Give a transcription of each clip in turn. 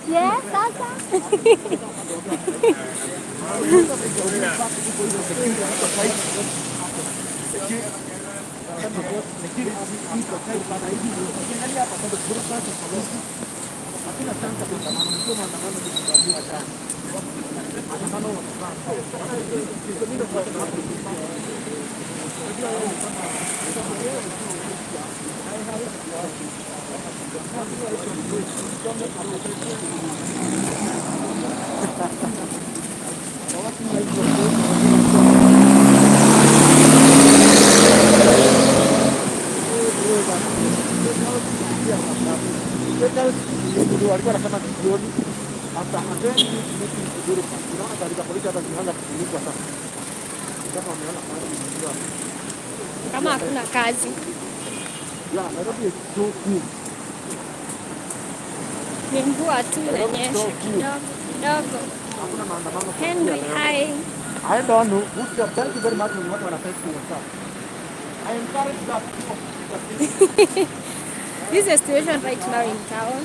Yes, sasa. Walikuwa wanasema jioni after attending meeting kuzuri kwa tunaona gari za polisi hata zinaanza kufunikwa sasa. Kama wameona kazi ndio. Kama hakuna kazi. Ya, Nairobi is so cool. Ni mvua tu inanyesha kidogo. Hakuna maandamano. Henry, hi. I don't know. Thank you very much for what you are saying to yourself. I encourage that people. This is the situation right now in town.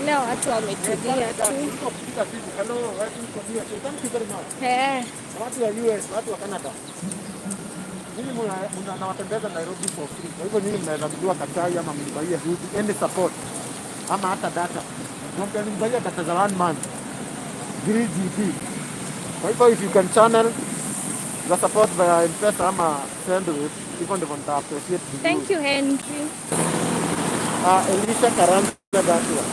Leo watu wametulia tu. Hello, thank you very much. Watu wa US, watu wa Canada. Mimi mnawatembeza Nairobi for free. Kwa hivyo nyinyi mnaweza kujua Katai ama mnibaie hudu any support ama hata data. Mnibaie data za 1 month 3 GB. Kwa hivyo if you can channel the support via M-Pesa ama send it, hivyo ndivyo nita appreciate. Thank you Henry. Elisha Karanja Gatua.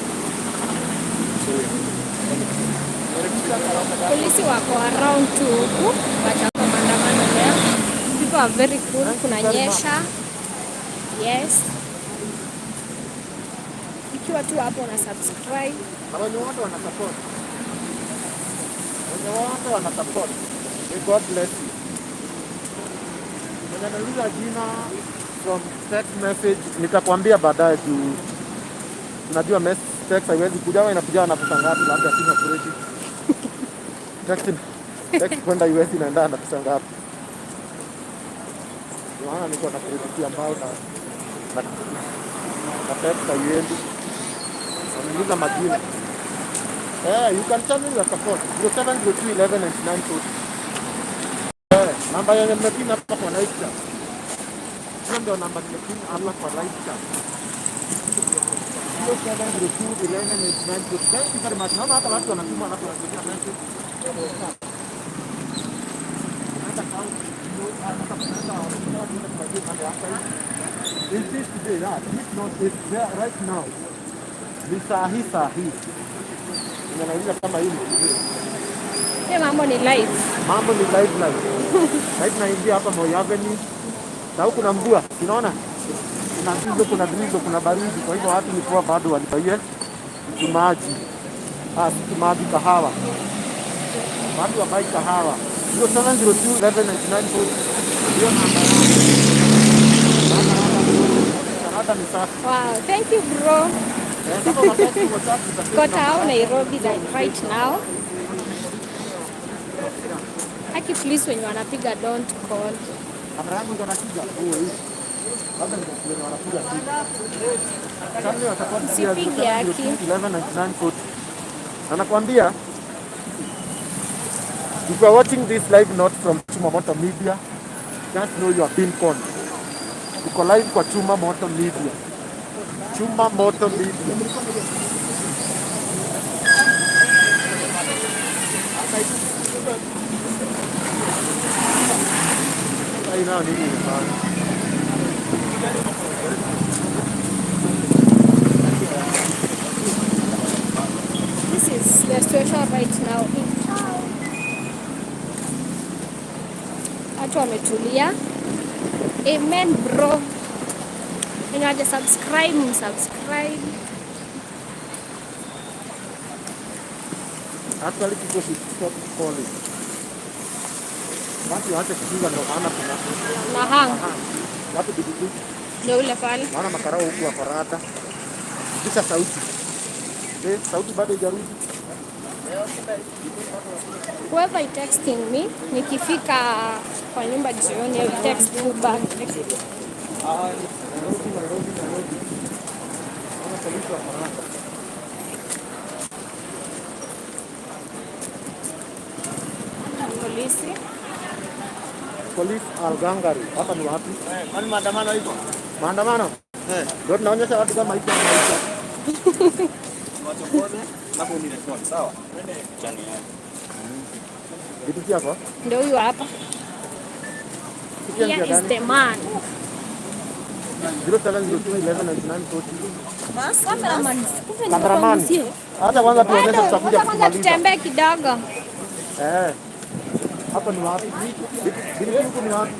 Polisi wako around tu huku wachapa maandamano leo. People are very cool. Kunanyesha. Yes. Ikiwa tu hapo una subscribe. Wenye wote wana support. Wenye wote wana support. May God bless you. Unaniuliza jina from text message, nitakwambia baadaye juu unajua text haiwezi kuja, inakuja na pesa ngapi, labda sina credit. Text kwenda US inaenda na pesa ngapi? Maana niko na credit ambayo na text haiendi. Unaniuliza majina. You can tell me your support. 0702119940. Namba yenye nimepina hapa kwa live chat. Hiyo ndio namba nimepina hapa kwa live chat. 0702119940. Thank you very much. Naona hata watu wanatuma hapa wanakuja message. Is this today? Yeah, this not is there right now. Ni sahi. Ninauliza kama hii ni Mambo ni live. Mambo ni live. Right na ingia hapa Moi Avenue. Na huku kuna mvua, unaona? Kuna drizzle, kuna baridi. Kwa hivyo watu ni poa bado walibaie maji. Maji kahawa. Watu wabai kahawa. 0702119940. Hiyo namba ni safi. Wow, thank you bro. Got out Nairobi right now. Aki please when you wanapiga don't call. Kamera yangu ndo napiga. Labda ndio wanapiga. Kamera watakuwa Sipigi Aki. 119940. Anakuambia if you are watching this live not from Chuma Moto Media, just know you are being conned. Uko live kwa Chuma Moto Media. Chuma Moto Media. This is the situation right now in town. Watu wametulia. Amen bro. Wenye waja subscribe, msubscribe. Actually people should stop calling. Watu waache kupiga ndo maana kuna Na hang. watu bibi Ndio ule pale. maana makarao huku aparata. Kisha sauti. Sauti bado haijarudi. Whoever is texting me, nikifika kwa nyumba jioni, I will text you back. Polisi. Police Algangari. Hapa ni wapi? Kwani maandamano hivyo? Maandamano? Ndio tunaonyesha watu kama hicho. Wachokoze na kunirekodi, sawa? Chani yako. Vipi hapa? Ndio huyo hapa. Here is the man. 0702119940. Cameraman. Hata kwanza tuonyeshe tutakuja Kwanza tutembee kidogo. Hapa ni wapi? Bibi huko ni wapi?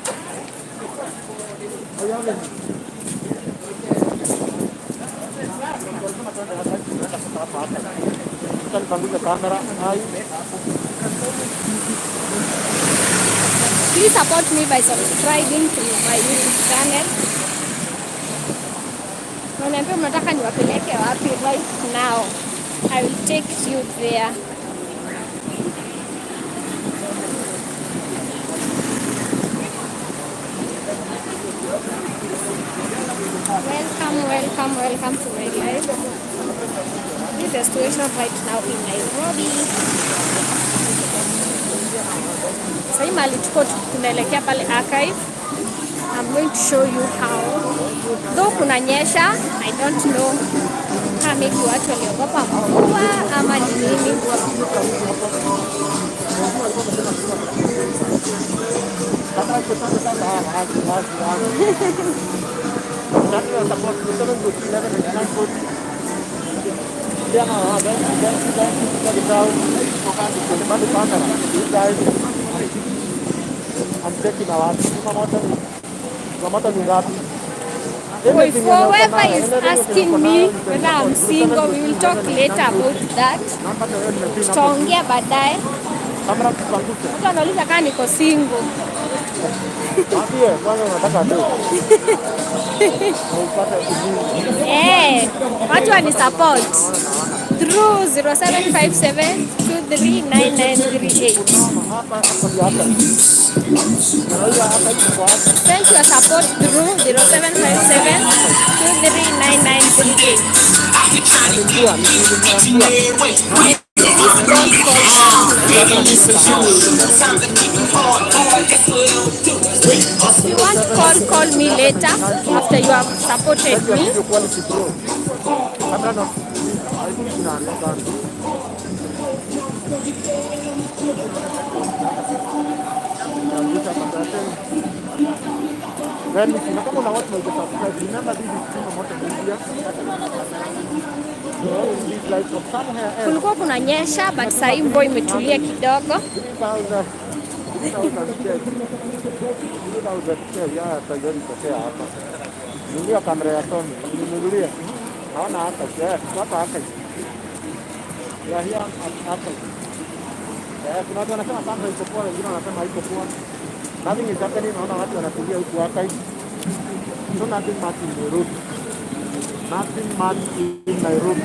Please support me by subscribing to my YouTube channel. Mnaambia mnataka niwapeleke wapi right now. I will take you there. Welcome to my life. This is the situation right now in Nairobi. Sasa mali tuko tunaelekea pale archive. I'm going to show you how. Though kunanyesha, I don't know kama maybe watu waliogopa mvua ama ni nini. Whoever is asking me whether I'm single, we will talk later about that. Tutaongea baadaye. Watu wanauliza kama niko single. Watu wani support through 0757 239938. Send your support through 0757 239938. If you want to call me later after you have supported me. Kulikuwa kunanyesha but sasa hivi mvua imetulia kidogo. Nilia kamera ya Sony, nimenunulia. Haona hata hapa hapa. Ya hiyo hapa. Kuna watu wanasema kamera iko poa, wengine wanasema haiko poa. Nothing is happening, naona watu wanatulia huku hapa. So nothing much in Nairobi. Nothing much in Nairobi.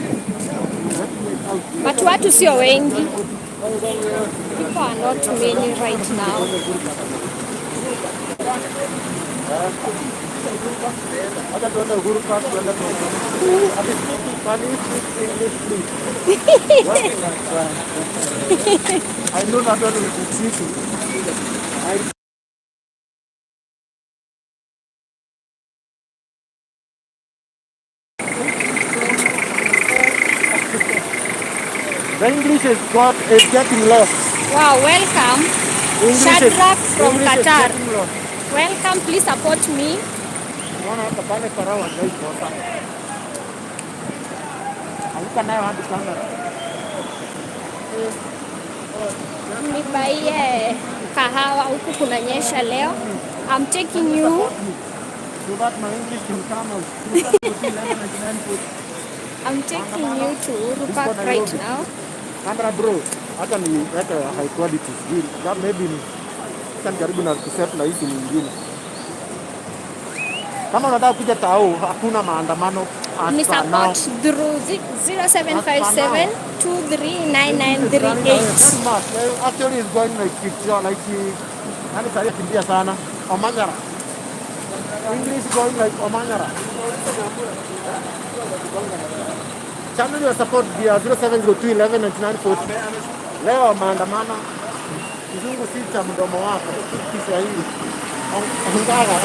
Watu sio wengi. People are not many right now. I know that one will be The English is getting lost. Wow, welcome. Shadrach from Qatar. Welcome, please support me. Nibaie kahawa huku kunanyesha leo. I'm taking you so that my English can come out. I'm taking you to Uhuru Park right now. Camera bro, hata ni high quality. That maybe kan karibu na kuset na hizi nyingine. Kama unataka kuja Tao, hakuna maandamano. Ni support through 0757 239938. Actually it's going like picture like nani sasa kimbia sana. Omanyara. English going like Omanyara. Channel ya support via 0702119940. Leo maandamano. Kizungu si cha mdomo wako. Kiswahili. Ongara.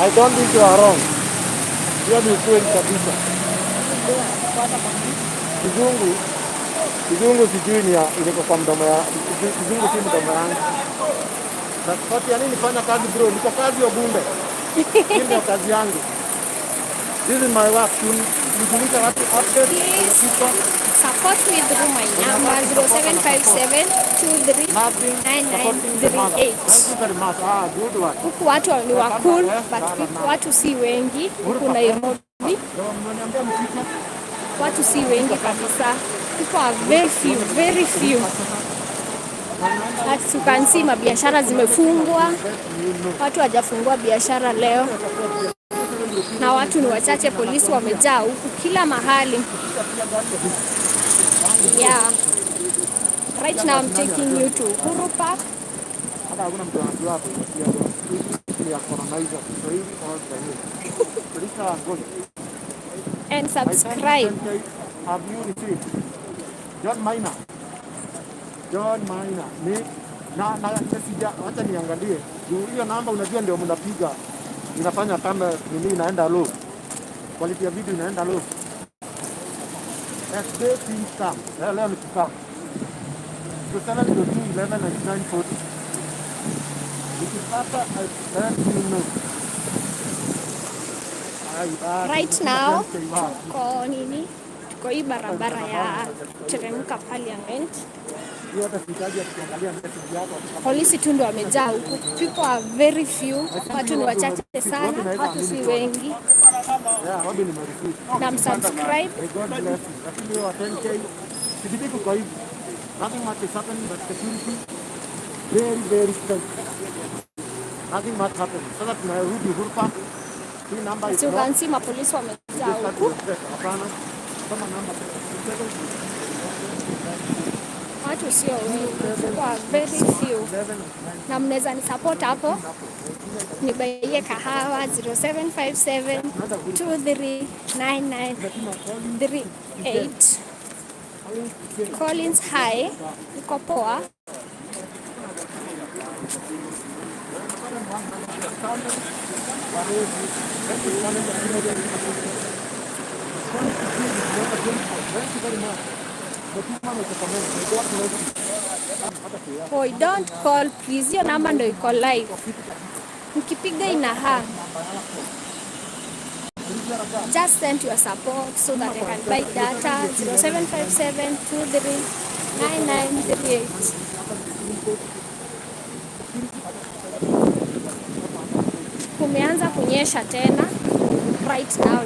I don't think you are wrong. Hiyo ni kweli kabisa. Kizungu sijui ni ile kwa mdomo ya kizungu si mdomo yangu. Sasa nini nifanya kazi bro? Niko kazi ya bunde. Hii ndio kazi yangu. This is my work. Nijulisha watu update. Support me through my number 0757 239938. Thank you very much. Good one. Huku watu ni wa cool, but watu si wengi huku Nairobi. Watu si wengi kabisa. People are very few. As you can see, mabiashara zimefungwa. Watu hawajafungua biashara leo. Na watu ni wachache, polisi wamejaa huku kila mahali. Yeah. Right now I'm taking you to Uhuru Park. And subscribe. Have you received? John Maina. Acha niangalie. Hiyo namba unajua ndio mnapiga. Inafanya kama nini inaenda low. Quality ya video inaenda low. SD Insta. Leo ni kika. Tusana ndio 119940. Nikipata I know. Right now tuko nini? Tuko hii barabara ya teremka Parliament. Polisi tu ndio wamejaa huku. People are very few. Watu ni wachache sana. Watu si wengi. Na msubscribe. Nothing much is happening, but security very strict. Nothing much happening. So that Nairobi Uhuru Park. As you can see, mapolisi wamejaa huku. Watu sio wengi, kwa very few. Na mnaweza ni support hapo. Nibaie kahawa 0757 239938. Collins High, iko poa. Oh, don't call please. Hiyo namba ndio iko live. Mkipiga ina hang. Just send your support so that I can buy data 0757 239938. Kumeanza kunyesha tena right now.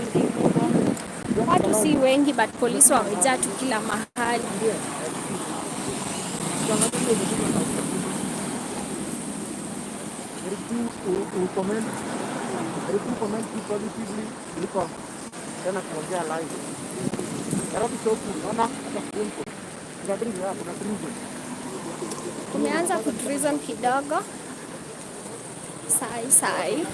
Watu si wengi but polisi wamejaa tu kila mahali. Kumeanza kudrizzle kidogo. Sai.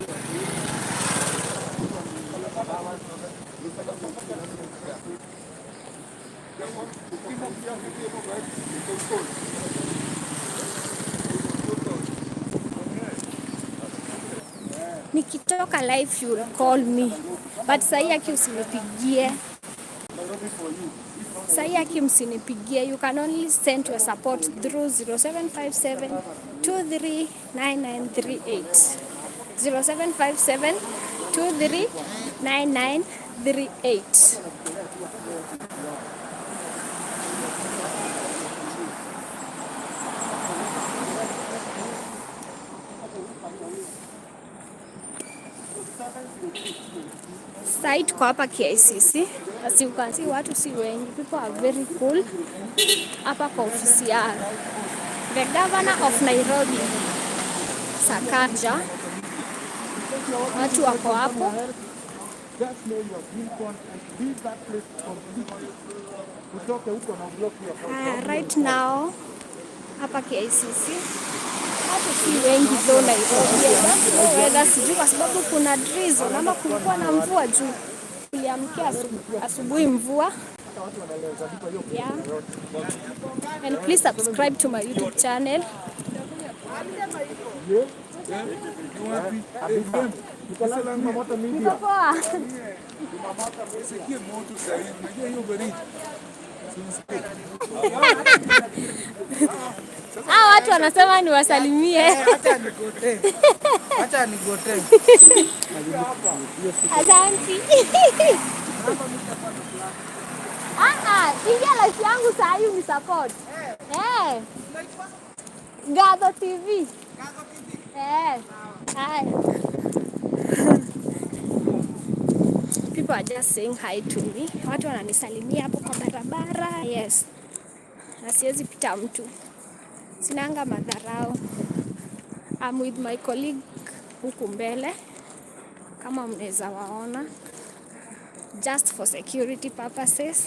Nikitoka live you will call me. But sahi aki usinipigie. You can only send your support through 0757 239938. 0757 239938. Sasa tuko hapa KICC. As you can see, watu si wengi. People are very cool. Hapa kwa ofisi ya the governor of Nairobi, Sakaja. Watu wako hapo. Right now hapa KICC watu si wengi zo Nairobi. Weather sijui kwa sababu kuna drizzle ama kulikuwa na mvua juu. Tuliamkia asubuhi mvua. Yeah. And please subscribe to my YouTube channel. Watu wanasema ni wasalimie. Acha nigote. Asante. Ingia like yangu saa hii ni support. Gadho TV. Hi. People are just saying hi to me. Watu wananisalimia hapo kwa barabara. Yes. Na siwezi pita mtu. Sinanga madharau. I'm with my colleague huku mbele. Kama mnaweza waona. Just for security purposes.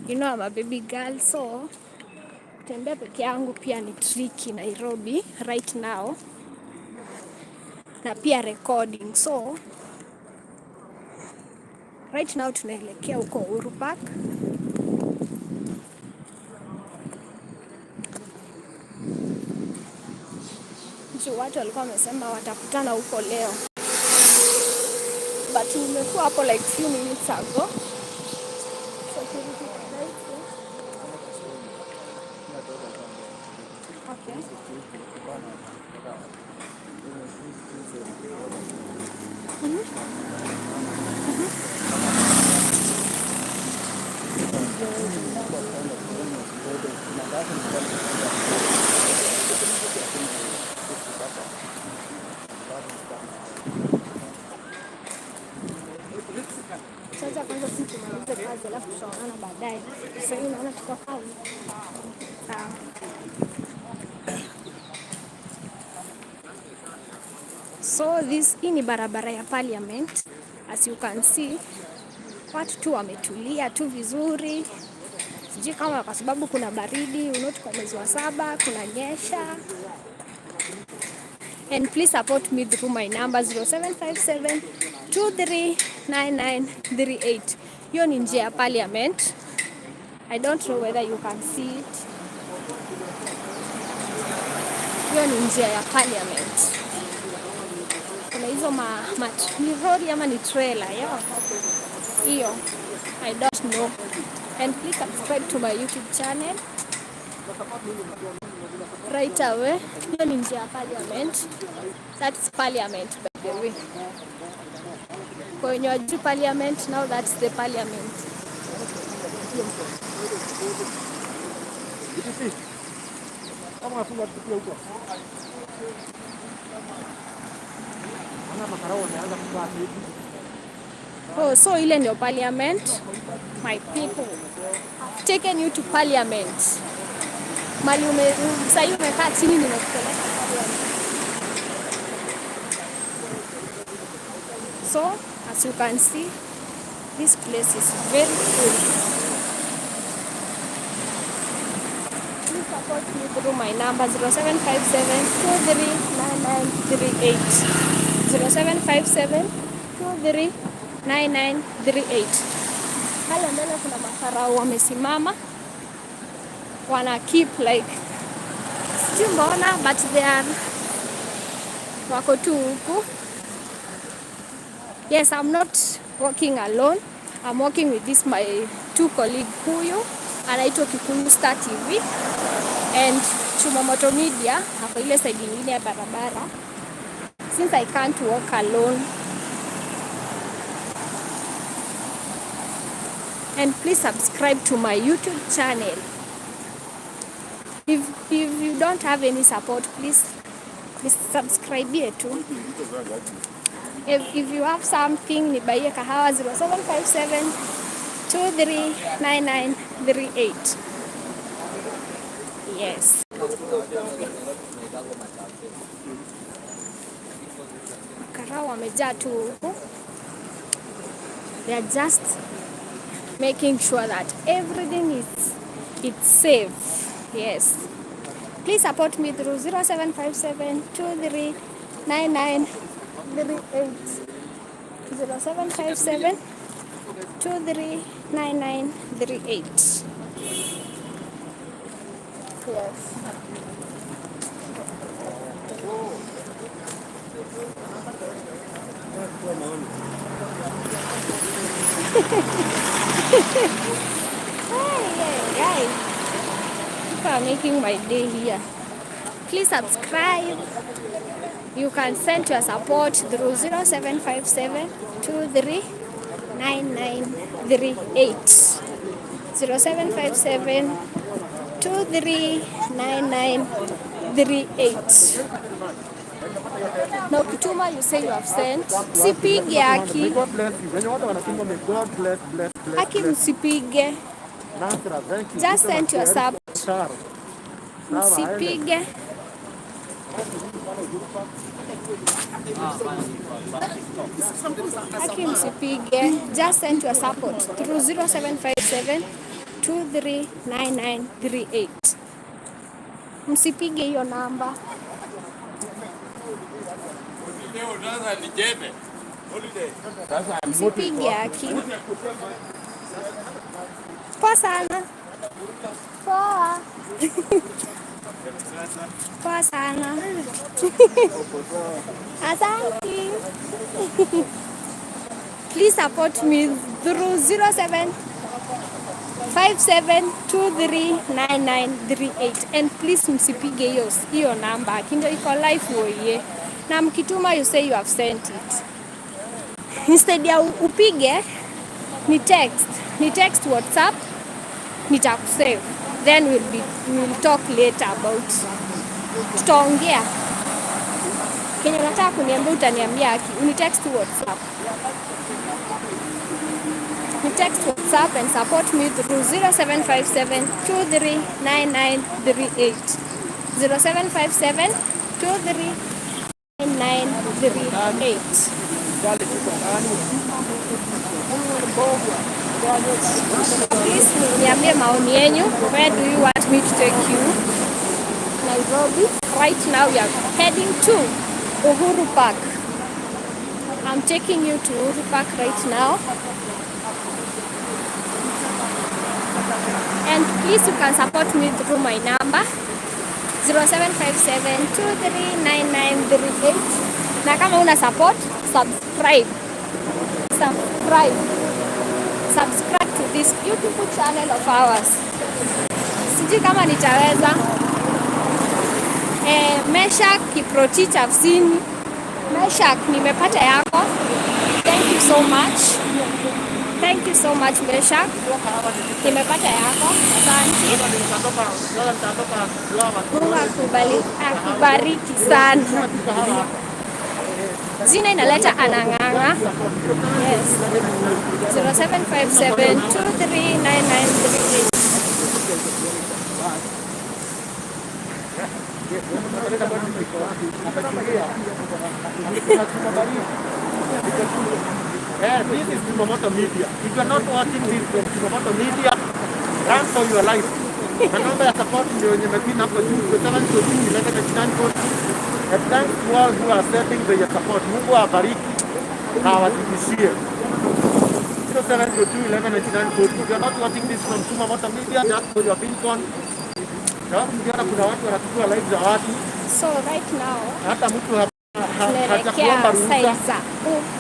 You know I'm a baby girl, so kutembea peke yangu pia ni tricky Nairobi right now. Na pia recording. So right now tunaelekea huko Uhuru Park. Watu walikuwa wamesema watakutana huko leo. But umekuwa hapo like few minutes ago. Okay. Sasa kwanza tumalize kazi alafu tutaonana baadaye. Sasa hivi naona tuko kazi. Sawa. So hii ni barabara ya Parliament. As you can see, watu tu wametulia tu vizuri. Sijui kama kwa sababu kuna baridi, tuko mwezi wa 7, kuna nyesha. And please support me through my number 0757 239938. Hiyo ni njia ya Parliament. I don't know whether you can see it. Hiyo ni njia ya Parliament. Kuna hizo ni lori ama ni trailer, yeah. Hiyo, I don't know. And please subscribe to my YouTube channel. Right away. Hiyo ni njia ya Parliament. That's Parliament, by the way. When you're to Parliament, now that's the Parliament. Oh, so ile ndio Parliament. My people, I've taken you to Parliament. Mali sasa umekaa chini nimekupeleka Parliament. So, as you can see, this place is very cool. Please support me through my number 0757 239938. 0757 239938. Pale mbele kuna mafarau wamesimama. Wana keep like sijui mbona, but they are wako tu huku. Yes, I'm not walking alone. I'm walking with my 2 colleagues, huyu anaitwa Kikuyu Star TV and Chumamoto Media hapo ile side nyingine ya barabara. Since I can't walk alone. And please subscribe to my YouTube channel. If you don't have any support, please subscribe here too. If you have something, nibaie kahawa 0757 239938. Yes. Karao wamejaa tu huku. They are just making sure that everything it's safe. Yes. Please support me through 0757 239938. 0757 239938. Yes. Hey. People are making my day here. Please subscribe. You can send your support through 0757 239938. 0757 239938. Na ukituma you say you have sent. Sipige Aki. God bless you. When you want to may God bless. Aki msipige. Nasra, thank you. Just send your support. Msipige. Aki msipige. Just send your support through 0757 239938. Msipige hiyo namba. Msipige Aki. Poa sana. Poa. Poa sana. Asante. Please support me through 0757239938 and please msipige hiyo namba. Kindo iko live woye. Na mkituma you say you have sent it. Instead ya upige ni text WhatsApp nitakusave. Then we'll talk later about tutaongea. Kenya nataka kuniambia utaniambia Aki. Unitext WhatsApp. Text WhatsApp and support me through 0757 239938. 0757 239938. Please niambie maoni yenu. Where do you want me to take you? Nairobi. Right now we are heading to Uhuru Park. I'm taking you to Uhuru Park right now. And please you can support me through my number 0757 239938. Na kama una support, subscribe to this beautiful channel of ours. Sijui kama nitaweza. Meshak Kiprotich I've seen. Meshak nimepata yako. Thank you so much Meshak. Nimepata yako. Asante. Mungu akubariki sana. Zina inaleta anang'anga. Yes. 0757 239938. This is Kumamoto Media. If you are not watching this from Kumamoto Media, run for your life. Na namba ya support ndio yenye mepina hapo juu 722119940. And thanks to all who are sending their support. Mungu awabariki na awazidishie. 0722119940. If you are not watching this from Kumamoto Media, just for your pincon. Sababu mkiona kuna watu wanachukua live za watu. So right now, hata mtu tunaelekea saiza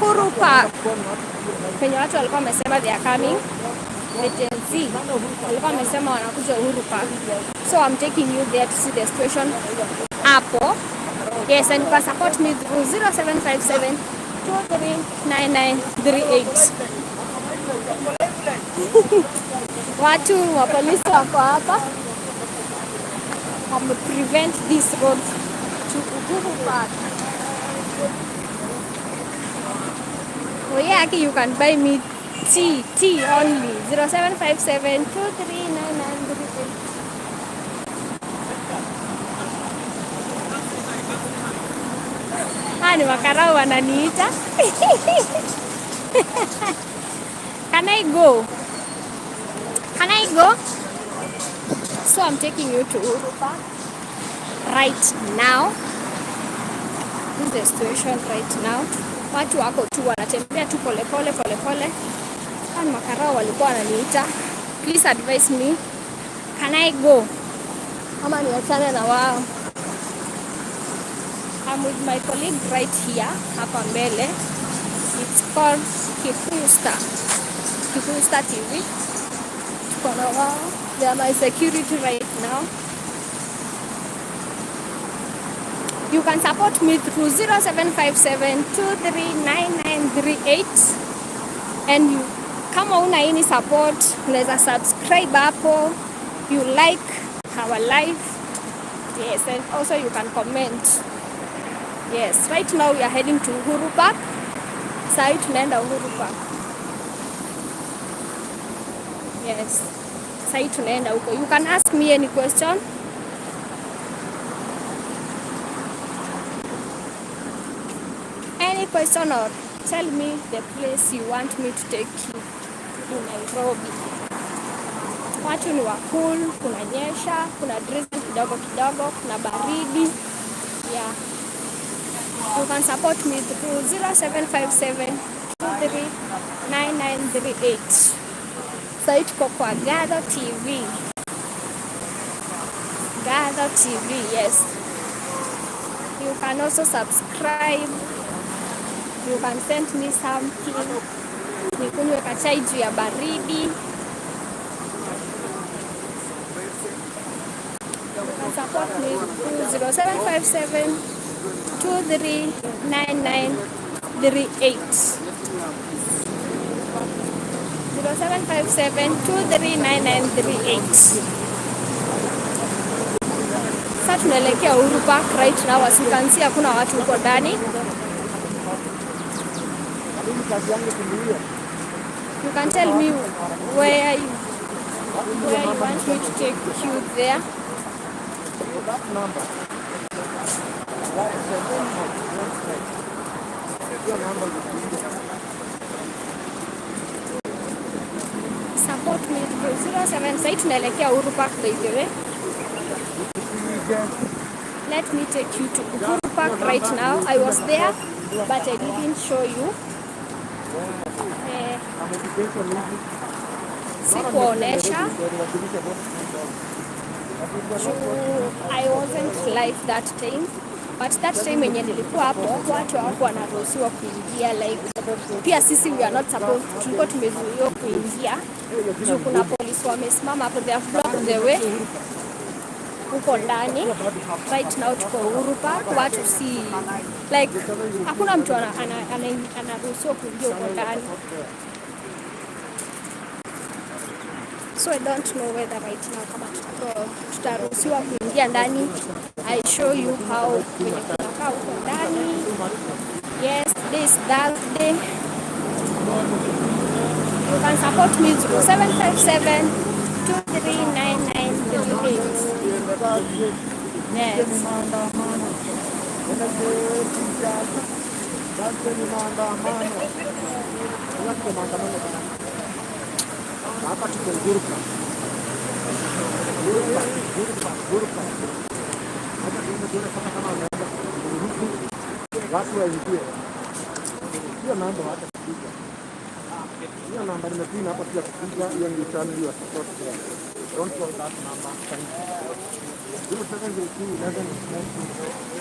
Uhuru Park. Penye watu walikuwa wamesema they are coming. The Gen Z walikuwa wamesema wanakuja Uhuru Park. So I'm taking you there to see the situation hapo. Yes, and you can support me through 0757 239938. Watu wa polisi wako hapa. Prevent this road to Uhuru Park. Oh yeah, you can buy me tea only. 0757 Ni makarau wananiita. Can I go? Can I go? So I'm taking you to Uhuru Park right now. This is the situation right now. Watu wako tu wanatembea tu pole pole. Ni makarau walikuwa wananiita. Please advise me. Can I go? Ama niachane na wao. I'm with my colleague right here, hapa mbele. It's called Kikuyu Star TV. Tuko na wao. They are my security right now. You can support me through 0757 239938. And you, kama una any support, unaweza subscribe hapo. You like our live. Yes, and also you can comment. Yes, right now we are heading to Uhuru Park. Sai tunaenda Uhuru Park. Yes. Sai tunaenda huko. You can ask me any question. Any question or tell me the place you want me to take you to Nairobi. Watu ni wa cool, kuna nyesha, kuna drizzle kidogo, kuna baridi. Yeah. You can support me through 0757 239938. Sasa tuko kwa Gather TV. Gather TV, yes. You can also subscribe. You can send me something. Nikunywe kachai juu ya baridi. You can support me through 0757 239938. 0757 239938. Sasa tunaelekea Uhuru Park right now. As you can see, hakuna watu huko ndani. You can tell me where you want me to take you there. Support me through 07. Sasa tunaelekea Uhuru Park by the way. Let me take you to Uhuru Park right now. I was there, but I didn't show you. Sikuonesha. I wasn't live that time. But that time yenye nilikuwa hapo, watu hawakuwa wanaruhusiwa kuingia like. Pia sisi we are not supposed, tulikuwa tumezuiwa kuingia. Juu kuna polisi wamesimama hapo, they have blocked the way. Huko ndani right now tuko Uhuru Park, watu si like hakuna mtu anaruhusiwa kuingia huko ndani. So I don't know whether right now kama tutaruhusiwa kuingia ndani. I show you how kwenye kunakaa huko ndani. Yes, this Thursday. You can support me through 757 239938. Yes. Hapa tuko Uhuru Park. Hata tunaona kama wanaenda kuruhusu watu waingie. Hiyo namba hata kupiga. Hiyo namba nimepina hapa pia kupiga, hiyo ndio channel ya support. Don't call that number.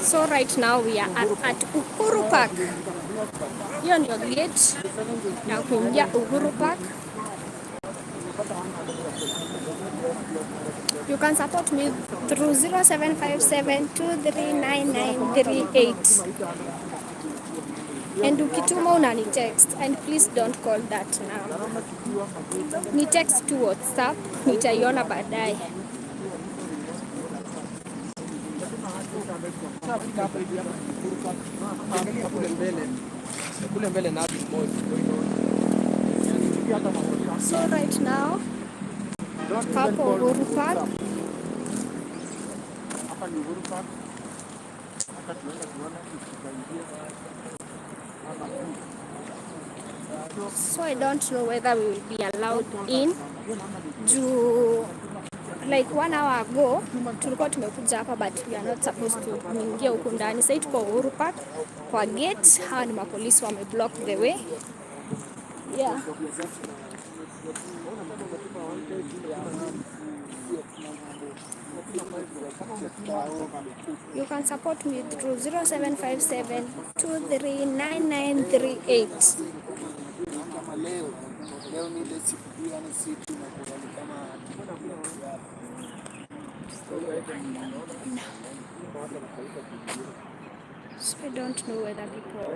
So right now we are at Uhuru Park. Hiyo ndio gate na kuingia Uhuru Park. You can support me through 0757 239938. And ukituma unani text, and please don't call that now. Ni text to WhatsApp, nitaiona baadaye. Kule mbele na So right now hapo Uhuru Park. Hapa ni Uhuru Park. Hapa tunaenda kuona So I don't know whether we will be allowed in. Like 1 hour ago tulikuwa tumekuja hapa but we are not supposed to kuingia huko ndani. Sasa tuko Uhuru Park kwa gate. Hawa ni mapolisi wameblock the way. Yeah. You can support me through 0757 239938. So I don't know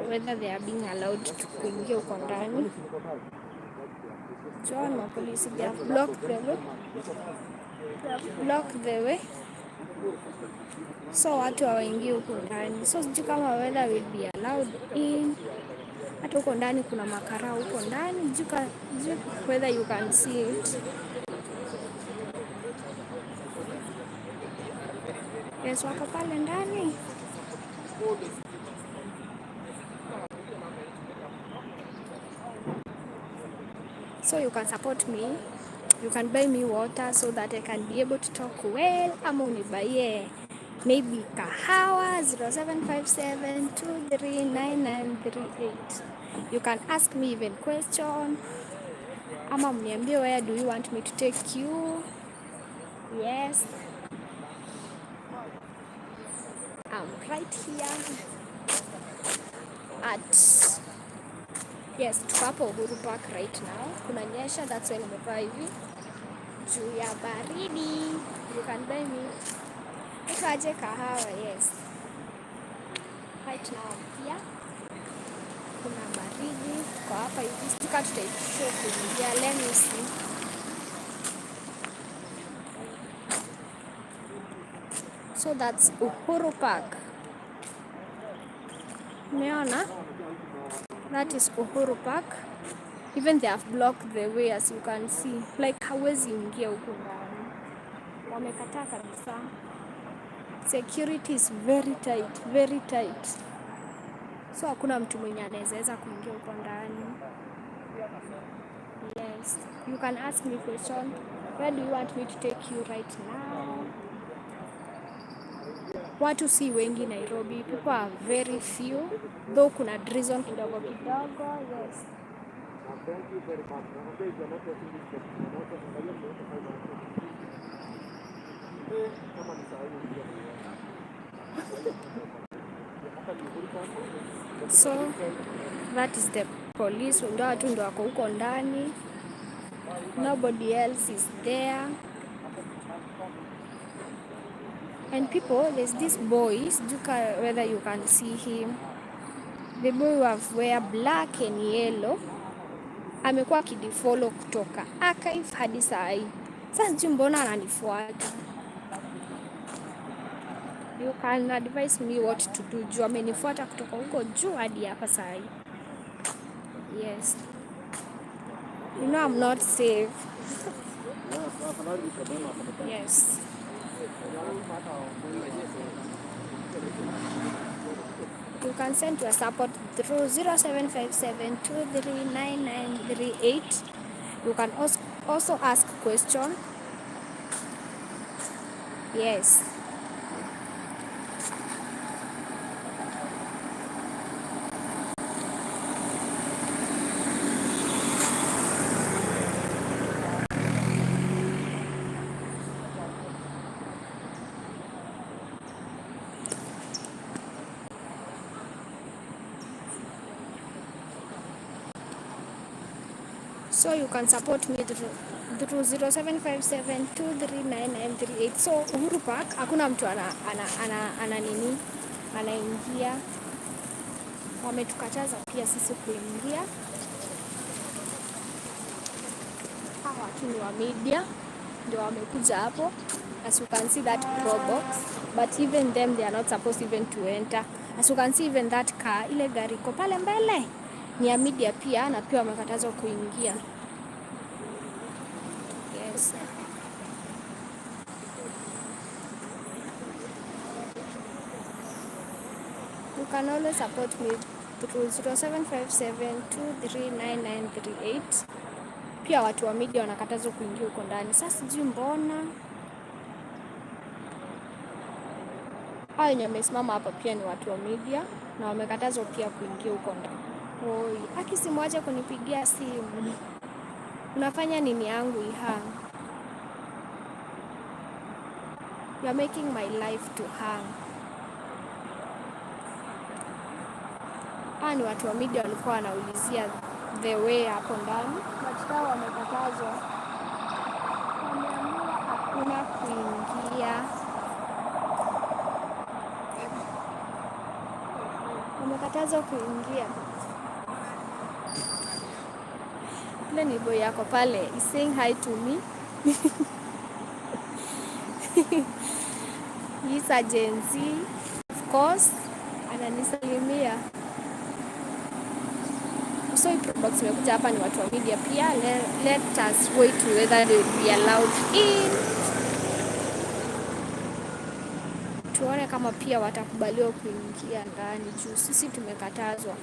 whether they are being allowed to kuingia huko ndani. John police, they have blocked the way. So watu hawaingii huko ndani. So sijui kama whether will be allowed in. Hata huko ndani kuna makara huko ndani. Sijui whether you can see it. Yes, wako pale ndani. So you can support me. You can buy me water so that I can be able to talk well. Ama unibuye maybe kahawa 0757 239938. You can ask me even question. Ama mniambie where do you want me to take you? Yes. I'm right here at tuko hapo Uhuru Park right now. Kuna nyesha, that's why nimevaa hivi juu ya baridi. You can buy me ikaje kahawa. Yes, right now here kuna baridi kwa hapa hivi. Stika tutaishow kuingia. Let me see. So that's Uhuru Park. Umeona? That is Uhuru Park. Even they have blocked the way, as you can see. Like hawezi ingia huko ndani. Wamekataa kabisa. Security is very tight. So hakuna mtu mwenye anaweza kuingia huko ndani. Yes. You can ask me question. Where do you want me to take you right now? Watu si wengi Nairobi. People are very few. Though kuna drizzle kidogo. Yes. Thank you very much. So that is the police. Ndio watu ndio wako huko ndani. Nobody else is there. And people, there's this boy, whether you can see him. The boy who have wear black and yellow. Amekuwa akidifollow kutoka archive hadi saa hii. Sasa sijui mbona ananifuata. You can advise me what to do. Juu amenifuata kutoka huko juu hadi hapa saa hii. Yes. You know I'm not safe. Yes. You can send your support through 0757 239938. You can also ask question. Yes. So you can support me through 0757 239938. So Uhuru Park hakuna mtu ana anaingia. Wametukataza pia sisi kuingia. Hawa watu ni wa media ndio wamekuja hapo. As you can see that pro box, but even them they are not supposed even to enter. As you can see even that car, ile gari iko pale mbele. ni ya media pia, na pia wamekatazwa kuingia. Yes. You can always support me through 0757239938. Pia watu wa media wanakatazwa kuingia huko ndani. Sasa sijui mbona hao wenye wamesimama hapa pia ni watu wa media na wamekatazwa pia kuingia huko ndani. Oi, akisimwache kunipigia simu. Unafanya nini yangu ihang? You are making my life to hang. Ni watu wa media walikuwa wanaulizia the way hapo ndani, but hao wamekatazwa. Wameamua hakuna kuingia. Wamekatazwa kuingia. Ile ni boy yako pale, is saying hi to me. He's a Gen Z, of course, ananisalimia. So products wamekuja hapa ni watu wa media pia. Let us wait whether they will be allowed in. Tuone kama pia watakubaliwa kuingia ndani juu sisi tumekatazwa.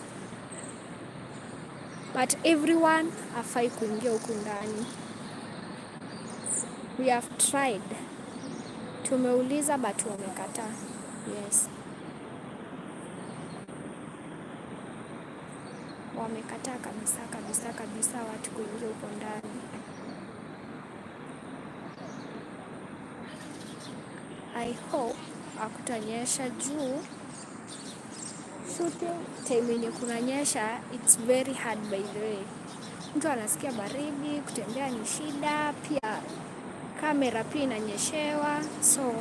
But everyone hafai kuingia huku ndani. We have tried. Tumeuliza but wamekataa. Yes. Wamekataa kabisa watu kuingia huko ndani. I hope hakutanyesha juu shooting time yenye kunanyesha, it's very hard by the way. Mtu anasikia baridi, kutembea ni shida, pia kamera pia inanyeshewa. So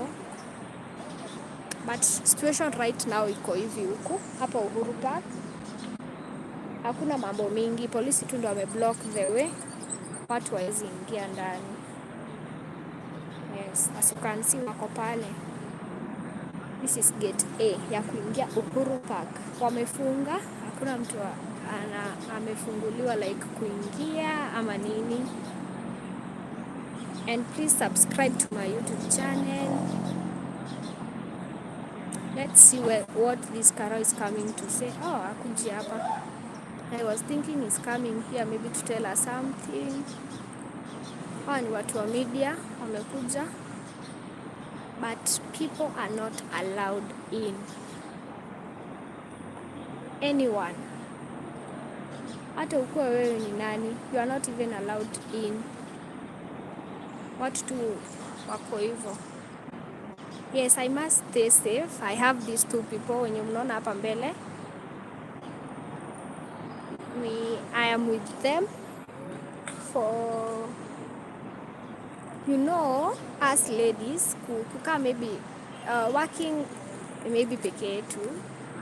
but situation right now iko hivi huku hapa Uhuru Park. Hakuna mambo mingi, polisi tu ndio wameblock the way, watu hawezi ingia ndani. Yes, as you can see wako pale. This is gate A ya kuingia Uhuru Park. Wamefunga, hakuna mtu amefunguliwa like kuingia ama nini. And please subscribe to my YouTube channel. Let's see what this Karo is coming to say. Akuji hapa. I was thinking he's coming here maybe to tell us something. Ni watu wa media wamekuja, but people are not allowed in. Anyone, hata ukuwa wewe ni nani, you are not even allowed in. Watu tu wako hivyo. Yes, I must stay safe. I have these two people wenye mnaona hapa mbele. I am with them for, you know, us ladies kukaa maybe working maybe peke yetu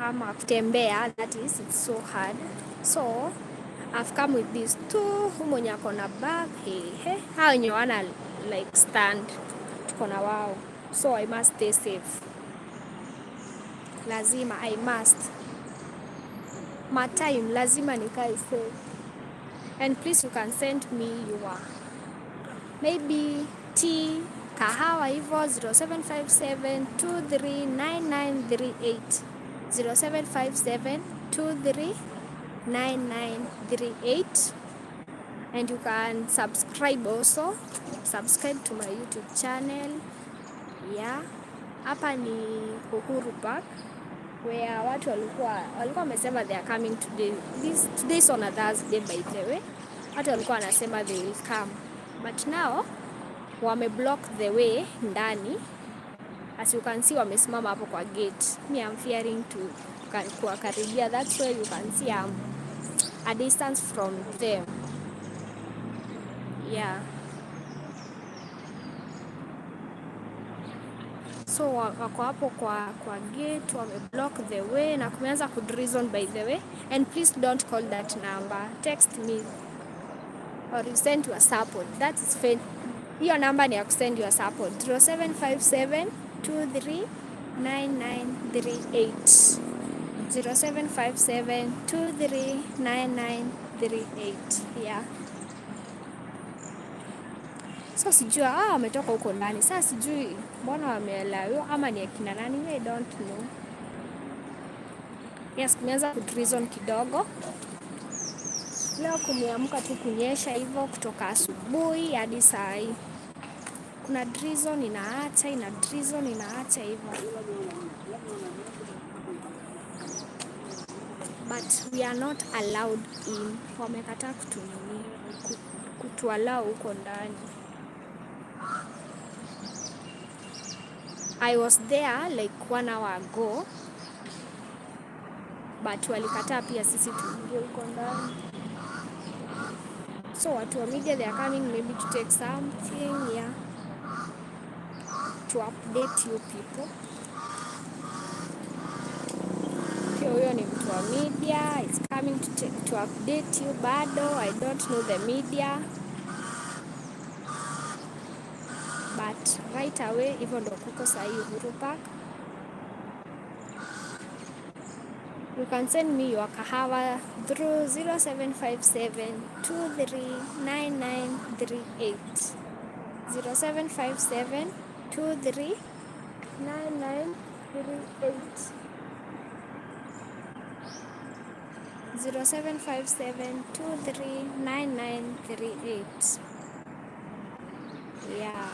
ama kutembea, that is, it's so hard. So I've come with these two mwenye ako na bag. Hao wenye wana like stand, tuko na wao. So I must stay safe. Lazima, I must. My time, lazima nikae safe. And please you can send me your maybe tea, kahawa hivyo 0757239938 0757239938. And you can subscribe also. Subscribe to my YouTube channel. Yeah. Hapa ni Uhuru Park where watu walikuwa wamesema they are coming today. Today is on a Thursday by the way. Watu walikuwa wanasema they will come. But now wameblock the way ndani. As you can see wamesimama hapo kwa gate. Me I'm fearing to kuwakaribia. That's why you can see I'm a distance from them. Yeah. So wako hapo kwa gate, wameblock the way na kumeanza kudreason by the way. And please don't call that number. Text me or you send your support. That is fair. Hiyo namba ni ya kusend your support. 0757239938. 0757239938. Yeah. So sijui wametoka huko ndani. Sasa sijui mbona wameelewa ama ni akina nani, I don't know. Yes, kumeanza kudrizzle kidogo. Leo kumeamka tu kunyesha hivyo kutoka asubuhi hadi saa hii. Kuna drizzle inaacha, ina drizzle inaacha hivyo. But we are not allowed in. Wamekataa kutuallow huko ndani. I was there like 1 hour ago, but walikataa pia sisi tuingie huko ndani. So watu wa media, they are coming maybe to take something, yeah, to update you people. Pia huyo ni mtu wa media, is coming to update you bado. I don't know the media. But right away, hivyo ndo kuko sahi Uhuru Park. You can send me your kahawa through 0757239938. 0757239938. 0757239938. Yeah.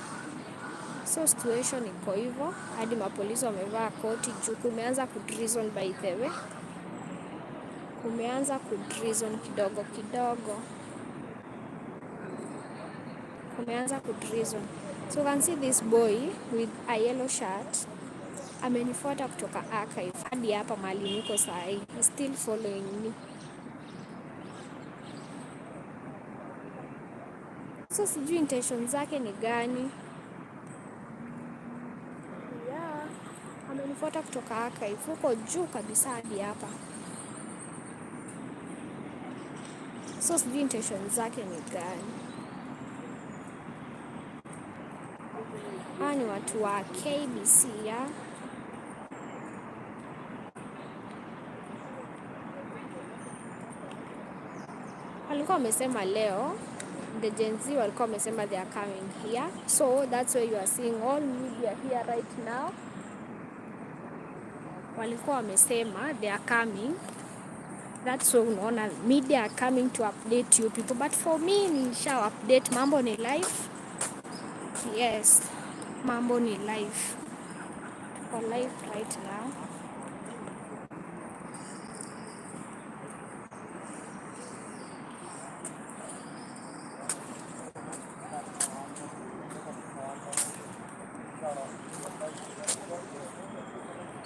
So situation iko hivyo, hadi mapolisi wamevaa koti juu kumeanza kudrizzle. By the way, kumeanza kudrizzle kidogo kidogo, kumeanza kudrizzle. So you can see this boy with a yellow shirt amenifuata kutoka archive hadi hapa mahali niko saa hii. He's still following me. So sijui intention zake ni gani. Yeah, amenifuata kutoka archive huko juu kabisa hadi hapa. So sijui intention zake ni gani. Hawa ni watu wa KBC, ya. Walikuwa wamesema leo, the Gen Z walikuwa wamesema they are coming here. So that's why you are seeing all media here right now. Walikuwa wamesema they are coming. That's why unaona media are coming to update you people. But for me, nisha update, mambo ni live. Yes, mambo ni live. For live right now.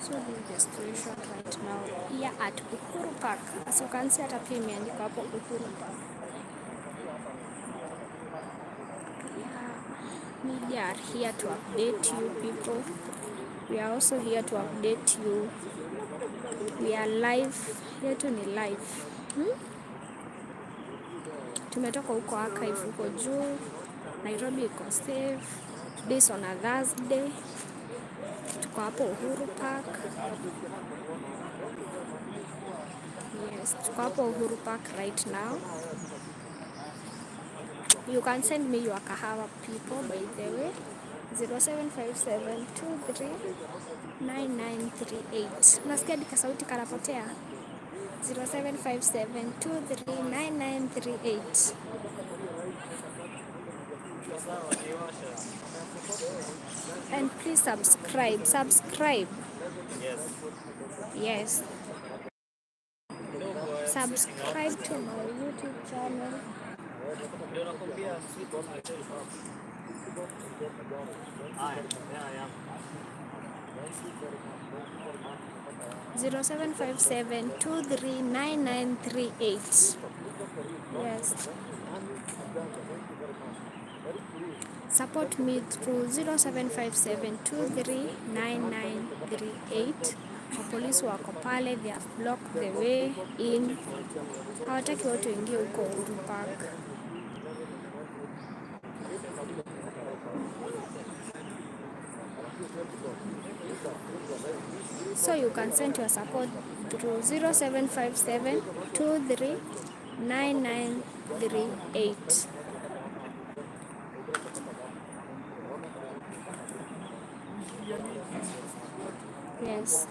So this is the situation right now here at Uhuru Park. As you can see, hata pia imeandikwa hapo Uhuru Park. Yeah. Media are here to update you people. We are also here to update you. We are live. Yetu ni live. Tumetoka huko archive huko juu. Nairobi iko safe. Today is on a Thursday. Tuko hapo Uhuru Park. Yes, tuko hapo Uhuru Park right now. You can send me your kahawa people, by the way. 0757239938. Unasikia dika sauti kanapotea? 0757239938. And please subscribe. Yes. Subscribe to my YouTube channel. 0757239938. Yes. Support me through 0757239938. Polisi wako pale, they have blocked the way in. Hawataki watu ingie huko Uhuru Park. So you can send your support through 0757 239938. Yes.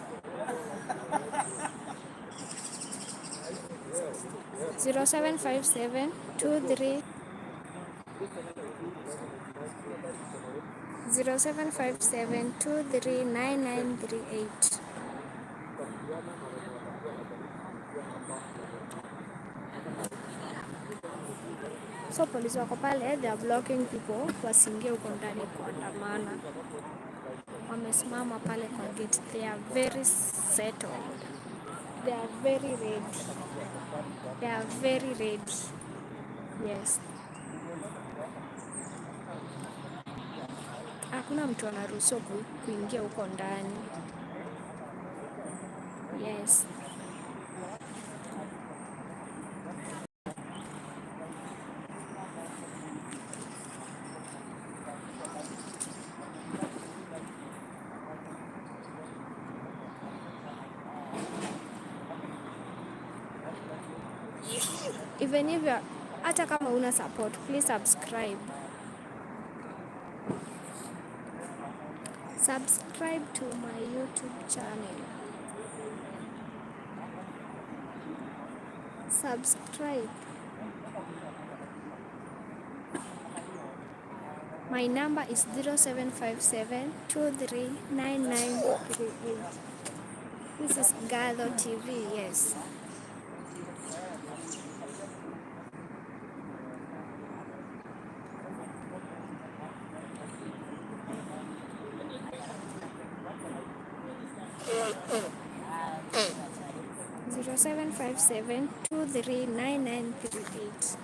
0757 239938. So polisi wako pale, they are blocking people wasiingie huko ndani kuandamana. Wamesimama pale kwa gate. They are very settled. They are very ready. They are very ready. Yes. Hakuna mtu anaruhusiwa kuingia huko ndani. Yes. Even if you are, hata kama una support, please subscribe. Subscribe to my YouTube channel. Subscribe. My number is 0757 239938. This is Gadho TV, yes. Zero 0757239938.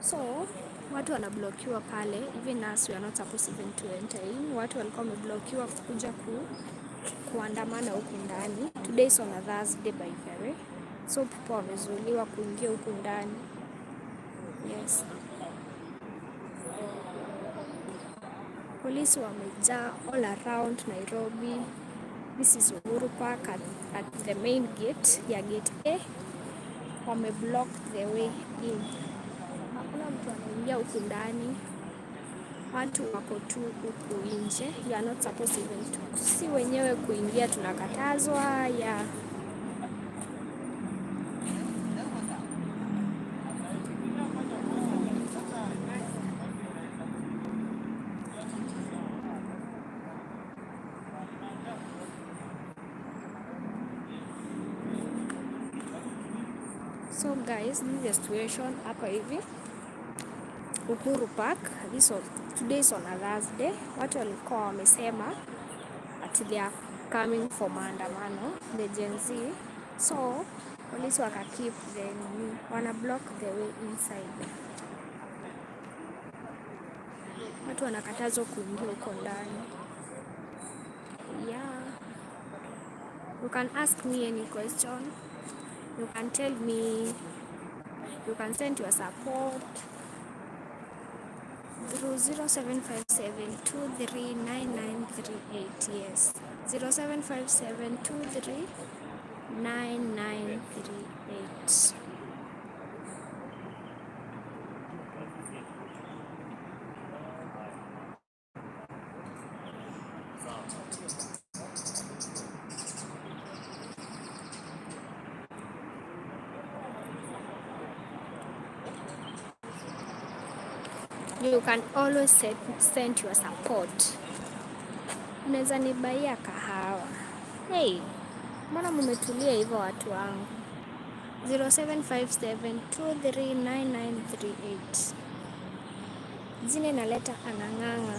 So watu wanablokiwa pale, even us we are not supposed even to enter in. Watu walikuwa wameblokiwa kuja kuandamana huku ndani. Today is on a Thursday by the way, so people wamezuiliwa kuingia huku ndani. Yes. Polisi wamejaa all around Nairobi. This is Uhuru Park at the main gate ya gate A. Wameblock the way in. Hakuna mtu anaingia huku ndani. Watu wako tu huku nje. You are not supposed even to. Si wenyewe kuingia tunakatazwa ya. So guys, this is the situation hapa hivi Uhuru Park. Today is on a Thursday. Watu walikuwa wamesema that they are coming for maandamano, the Gen Z. So polisi waka keep wana block the way inside. Watu wanakatazwa kuingia huko ndani. Yeah. You can ask me any question. You can tell me, you can send your support through 0757 239938. Yes, 0757 239938. You can always send your support. Unaweza nibaia kahawa. Hey, mbona mumetulia hivyo watu wangu? 0757 239938. Jina inaleta Anang'ang'a.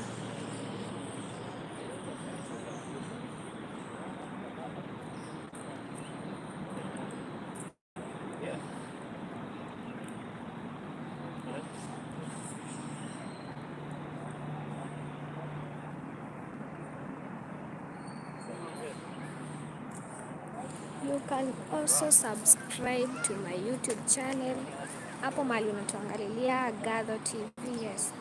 You can also subscribe to my YouTube channel. Hapo mali unatuangalilia Gadho TV, yes.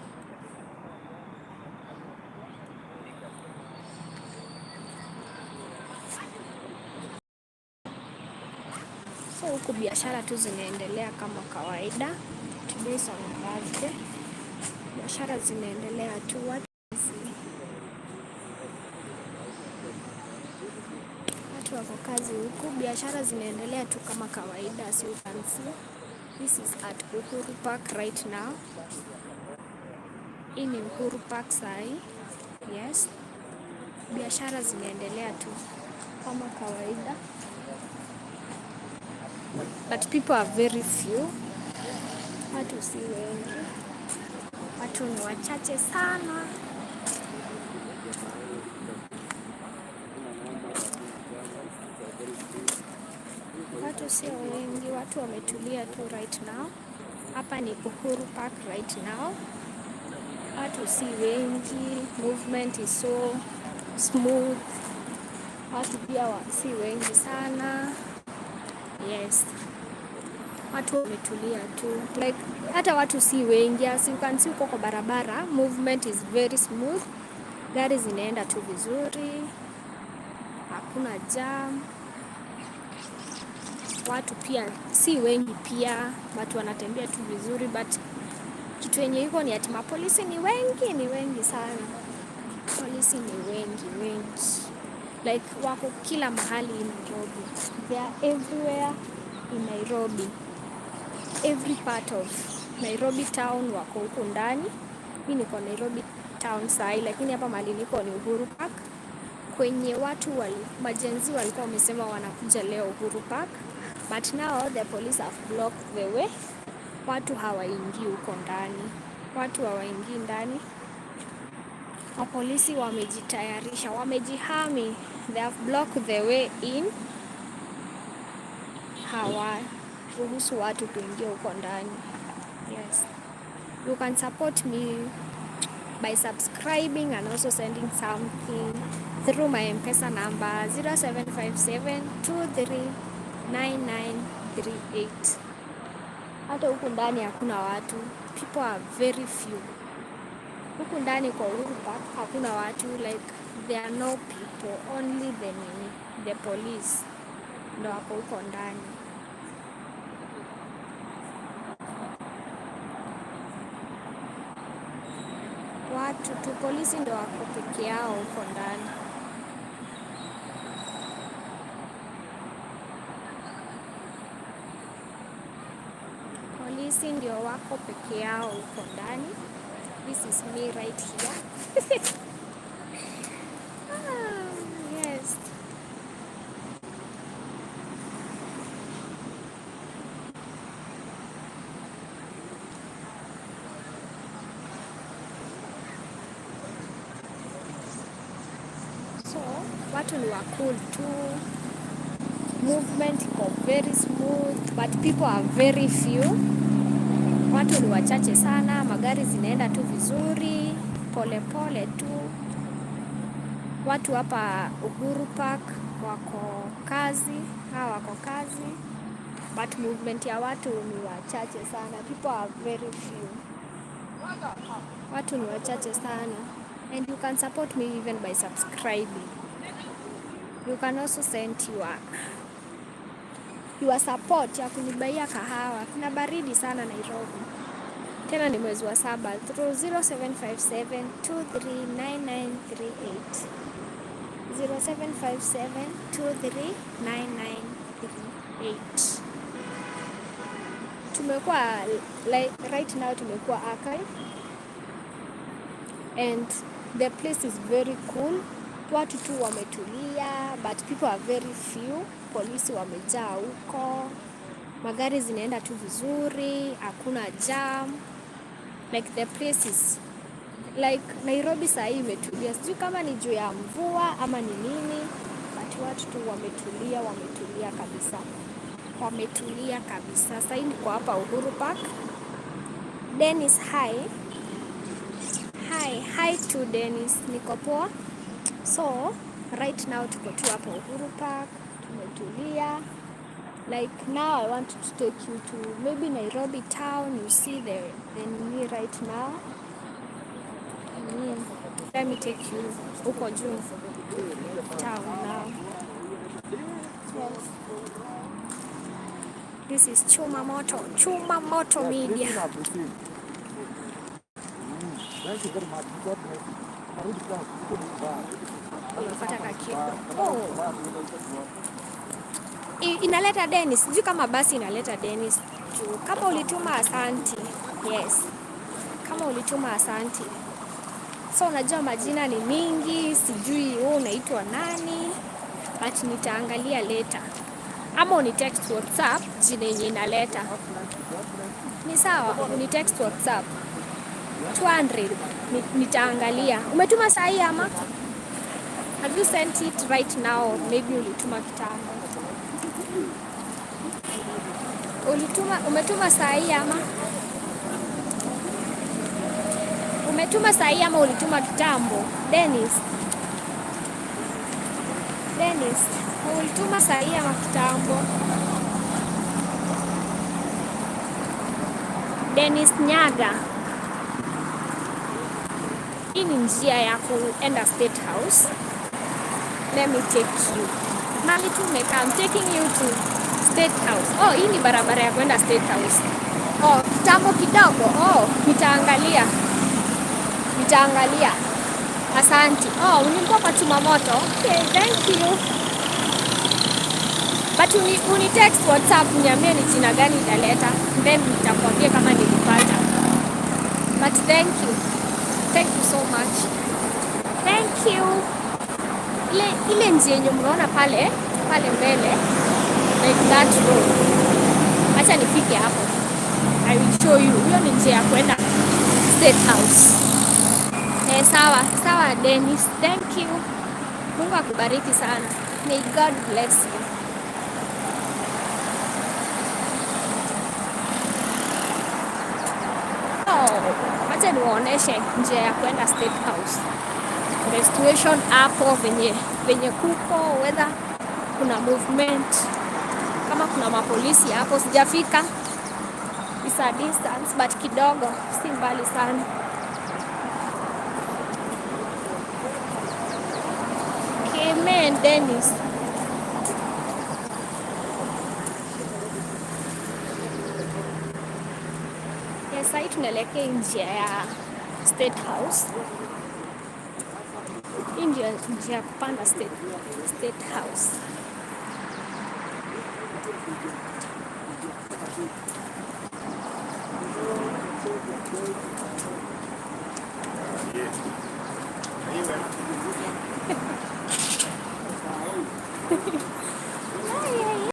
So huku biashara tu zinaendelea kama kawaida. Today is on Thursday. Biashara zinaendelea tu, watu wako kazi huku, biashara zinaendelea tu kama kawaida. As you can see, this is at Uhuru Park right now. Hii ni Uhuru Park sai. Yes, biashara zinaendelea tu kama kawaida, but people are very few. Watu si wengi, watu ni wachache sana. Watu sio wengi, watu wametulia tu right now. Hapa ni Uhuru Park right now. Watu si wengi, movement is so smooth. Watu pia si wengi sana. Yes, watu wametulia tu, like hata watu si wengi. As you can see uko kwa barabara, movement is very smooth. Gari zinaenda tu vizuri, hakuna jam. Watu pia si wengi pia, watu wanatembea tu vizuri, but kitu yenye iko ni ati mapolisi ni wengi sana. Polisi ni wengi, like wako kila mahali in Nairobi. They are everywhere in Nairobi. Every part of Nairobi town wako huko ndani. Mimi niko Nairobi town sai, lakini hapa mahali niko ni Uhuru Park, kwenye watu majenzi walikuwa wamesema wanakuja leo Uhuru Park, but now the police have blocked the way. Watu hawaingii huko ndani, watu hawaingii ndani. Mapolisi wamejitayarisha, wamejihami, they have blocked the way in. Hawaruhusu watu kuingia huko ndani. Yes, you can support me by subscribing and also sending something through my M-Pesa number 0757239938. Hata huku ndani hakuna watu, people are very few. Huku ndani kwa Uhuru Park hakuna watu, like there are no people, only the police ndo wako huko ndani. Watu tu, polisi ndo wako peke yao huko ndani. Polisi ndio wako peke yao huko ndani. This is me right here. Yes. So, watu ni cool tu. Movement iko very smooth, but people are very few. Watu ni wachache sana, magari zinaenda tu vizuri, pole tu. Watu hapa Uhuru Park wako kazi, but movement ya watu ni wachache sana. People are very few. Watu ni wachache sana. And you can support me even by subscribing. You can also send your support ya kunibaia kahawa. Kuna baridi sana Nairobi. Tena ni mwezi wa 7 through 0757239938. 0757239938. Tumekuwa right now tumekuwa archive, and the place is very cool. Watu tu wametulia, but people are very few. Polisi wamejaa huko, magari zinaenda tu vizuri, hakuna jam. Like the place is like Nairobi saa hii imetulia. Sijui kama ni juu ya mvua ama ni nini, but watu tu wametulia kabisa. Sasa hii niko hapa Uhuru Park. Dennis, hi to Dennis, niko poa. So right now tuko tu hapa Uhuru Park, tumetulia. Like now I want to take you to maybe Nairobi town. You see the me right now. Let me take you huko juu town now. Yes. This is Chuma Moto. Chuma Moto Media. Thank you very much. God bless you. Narudi kwangu. Unapata kakio. Oh. Inaleta Dennis. Sijui kama basi inaleta Dennis. Kama ulituma asanti. Yes. Kama ulituma asanti. So unajua majina ni mingi, sijui wewe unaitwa nani, but nitaangalia later. Ama uni text WhatsApp jina yenye inaleta. Ni sawa, uni text WhatsApp. 200 nitaangalia. Umetuma saa hii ama? Have you sent it right now? Maybe ulituma kitambo. Umetuma saa hii ama? Umetuma saa hii ama ulituma kitambo? Dennis, ulituma saa hii ama kitambo? Dennis Nyaga. Hii ni njia ya kuenda State House. Let me take you. Mali tumeka, I'm taking you to State House. Oh, hii ni barabara ya kuenda State House. Oh, kitambo kidogo. Oh, nitaangalia. Asanti. Oh, ulikuwa kwa Chuma Moto. Okay, thank you. But uni text WhatsApp niambie ni jina gani italeta. Then nitakwambia kama nilipata. But thank you. Thank you so much. Thank you. Ile njia yenye mnaona pale mbele, like that road. Acha nifike hapo. I will show you. Hiyo ni njia ya kwenda State House. Sawa Dennis. Thank you. Mungu akubariki sana. May God bless you. Acha niwaoneshe njia ya kwenda State House. The situation hapo venye kuko, whether kuna movement, kama kuna mapolisi hapo. Sijafika. It's a distance but kidogo, si mbali sana. Amen, Dennis. Yes, sasa tunaelekea njia ya State House. Hii ndio njia ya kupanda State House.